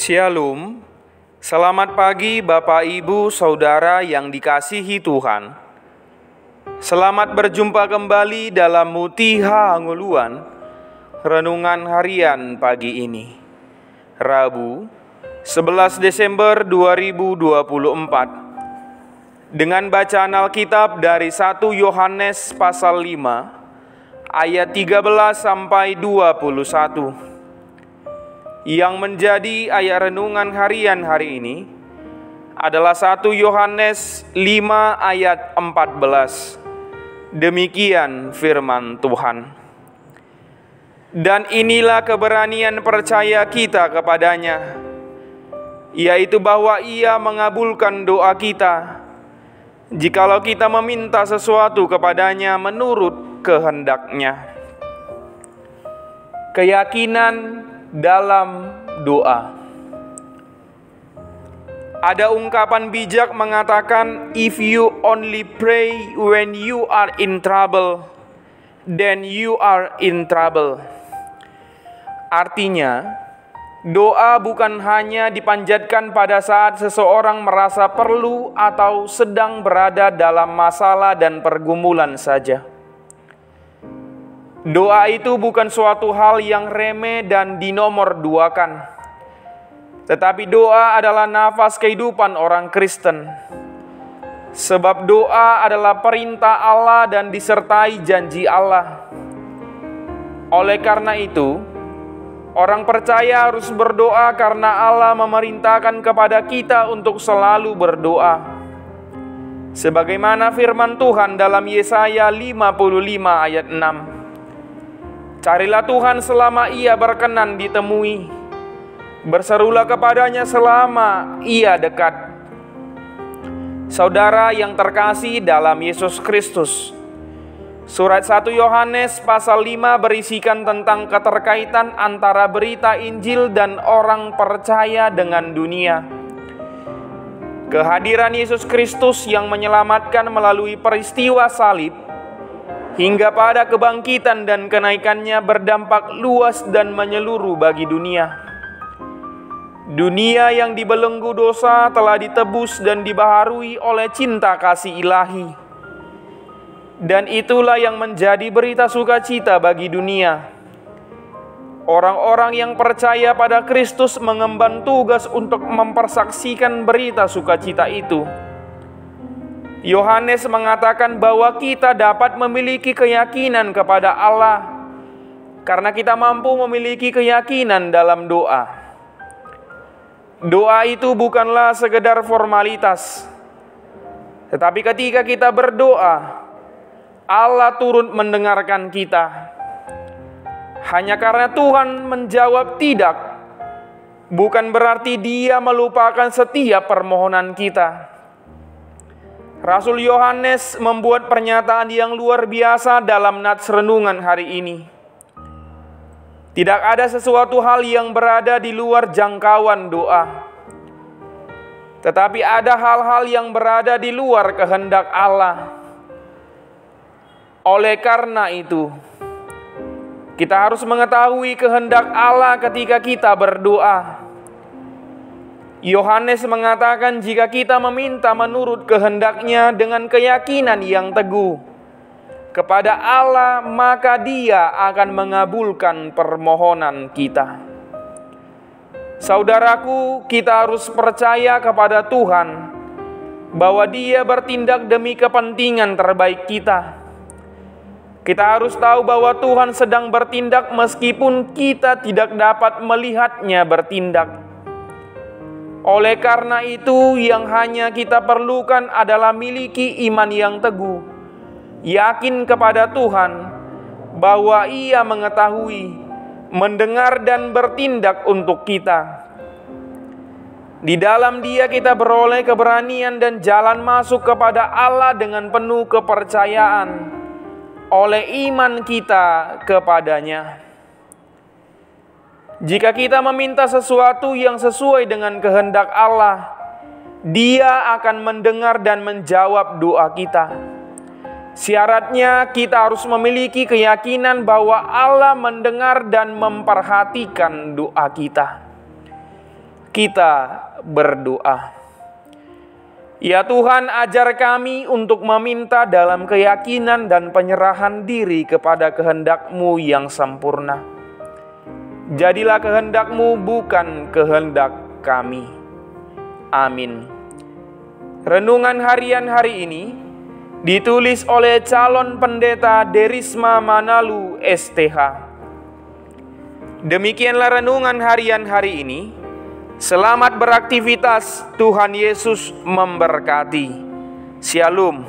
Shalom, selamat pagi Bapak Ibu Saudara yang dikasihi Tuhan. Selamat berjumpa kembali dalam Mutiha Anguluan, Renungan Harian pagi ini, Rabu 11 Desember 2024, dengan bacaan Alkitab dari 1 Yohanes pasal 5, ayat 13 sampai 21. Yang menjadi ayat renungan harian hari ini adalah 1 Yohanes 5 ayat 14. Demikian firman Tuhan. Dan inilah keberanian percaya kita kepadanya, yaitu bahwa Ia mengabulkan doa kita, jikalau kita meminta sesuatu kepadanya menurut kehendak-Nya. Keyakinan dalam doa. Ada ungkapan bijak mengatakan, if you only pray when you are in trouble, then you are in trouble. Artinya, doa bukan hanya dipanjatkan pada saat seseorang merasa perlu atau sedang berada dalam masalah dan pergumulan saja. Doa itu bukan suatu hal yang remeh dan dinomorduakan, tetapi doa adalah nafas kehidupan orang Kristen. Sebab doa adalah perintah Allah dan disertai janji Allah. Oleh karena itu, orang percaya harus berdoa karena Allah memerintahkan kepada kita untuk selalu berdoa. Sebagaimana firman Tuhan dalam Yesaya 55 ayat 6. Carilah Tuhan selama Ia berkenan ditemui. Berserulah kepadanya selama Ia dekat. Saudara yang terkasih dalam Yesus Kristus, surat 1 Yohanes pasal 5 berisikan tentang keterkaitan antara berita Injil dan orang percaya dengan dunia. Kehadiran Yesus Kristus yang menyelamatkan melalui peristiwa salib hingga pada kebangkitan dan kenaikannya berdampak luas dan menyeluruh bagi dunia. Dunia yang dibelenggu dosa telah ditebus dan dibaharui oleh cinta kasih ilahi. Dan itulah yang menjadi berita sukacita bagi dunia. Orang-orang yang percaya pada Kristus mengemban tugas untuk mempersaksikan berita sukacita itu. Yohanes mengatakan bahwa kita dapat memiliki keyakinan kepada Allah karena kita mampu memiliki keyakinan dalam doa. Doa itu bukanlah sekedar formalitas, tetapi ketika kita berdoa, Allah turut mendengarkan kita. Hanya karena Tuhan menjawab tidak, bukan berarti Dia melupakan setiap permohonan kita. Rasul Yohanes membuat pernyataan yang luar biasa dalam nats renungan hari ini. Tidak ada sesuatu hal yang berada di luar jangkauan doa, tetapi ada hal-hal yang berada di luar kehendak Allah. Oleh karena itu, kita harus mengetahui kehendak Allah ketika kita berdoa. Yohanes mengatakan jika kita meminta menurut kehendak-Nya dengan keyakinan yang teguh kepada Allah, maka Dia akan mengabulkan permohonan kita. Saudaraku, kita harus percaya kepada Tuhan bahwa Dia bertindak demi kepentingan terbaik kita. Kita harus tahu bahwa Tuhan sedang bertindak meskipun kita tidak dapat melihat-Nya bertindak. Oleh karena itu, yang hanya kita perlukan adalah miliki iman yang teguh, yakin kepada Tuhan bahwa Ia mengetahui, mendengar dan bertindak untuk kita. Di dalam Dia kita beroleh keberanian dan jalan masuk kepada Allah dengan penuh kepercayaan oleh iman kita kepadanya. Jika kita meminta sesuatu yang sesuai dengan kehendak Allah, Dia akan mendengar dan menjawab doa kita. Syaratnya kita harus memiliki keyakinan bahwa Allah mendengar dan memperhatikan doa kita. Kita berdoa. Ya Tuhan, ajar kami untuk meminta dalam keyakinan dan penyerahan diri kepada kehendak-Mu yang sempurna. Jadilah kehendak-Mu, bukan kehendak kami. Amin. Renungan harian hari ini ditulis oleh calon pendeta Derisma Manalu STH. Demikianlah renungan harian hari ini. Selamat beraktivitas, Tuhan Yesus memberkati. Shalom.